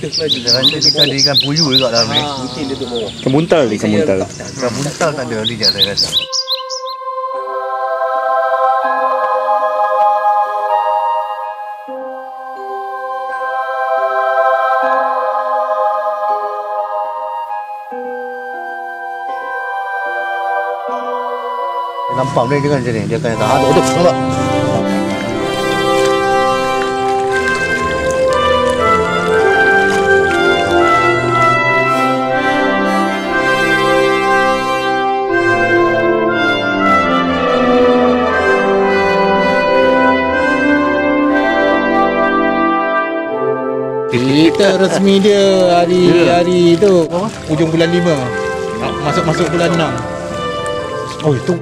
Saya rasa dia ada ikan puyuh juga dalam ni. Mungkin dia duduk bawah. Ikan buntal ni, ikan buntal. Ikan buntal tak ada ni saya rasa. Nampak dia kan macam ni, dia akan tahan tu, nampak? Kita resmi dia hari tu hujung bulan 5. Masuk bulan 6. Oh itu.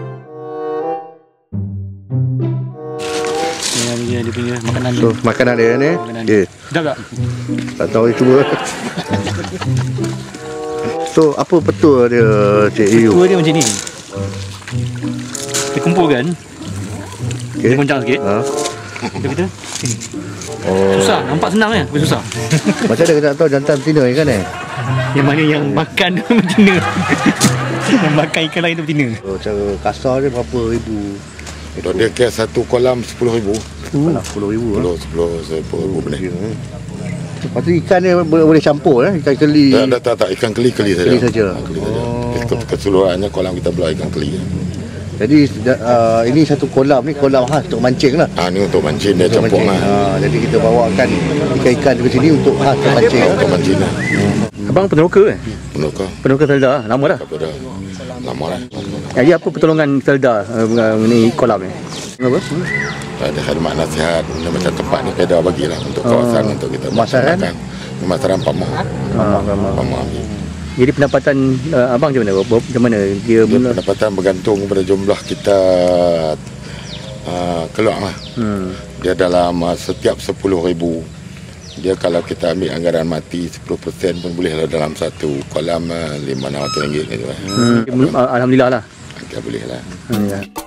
Dia punya makanan So, makanan dia ni. Okey. Sedap tak? Tak tahu dia cuba. So, apa betul dia Cik Iyu? Betul dia macam ni. Dia kumpulkan. Okay. Dia goncang sikit. Dia kata sini. Susah, nampak senang kan? Tapi susah. Macam mana kita nak tahu jantan betina ikan ni? Yang mana yang makan tu betina. Yang makan ikan lain tu betina. So, cara kasar dia berapa ribu? Untuk dia kes satu kolam 10,000. Kolam 10,000 lah. 10,000 benih. Lepas tu ikan ni boleh campur ikan keli. Tak, ikan keli saja. Keli saja. Keseluruhannya kolam kita belah ikan keli. Jadi ini satu kolam ni, kolam khas untuk mancing lah. Ni untuk mancing dia campur lah. Jadi kita bawakan ikan-ikan ke sini untuk khas untuk mancing. Untuk mancing lah. Abang peneroka ke? Penuka Selda, lama dah. Lama lah. Jadi apa pertolongan Selda mengenai kolam ni? Apa? Ada khidmat nasihat macam tempat ni kita bagilah untuk kawasan untuk kita pemasaran. Pemasaran pamah. Pamah. Jadi pendapatan abang macam mana? Macam mana dia pendapatan bergantung kepada jumlah kita keluar lah. Dia dalam setiap 10,000. Dia kalau kita ambil anggaran mati 10% pun boleh lah dalam satu kolam RM500 gitu lah. Alhamdulillah lah. Boleh lah. Alhamdulillah.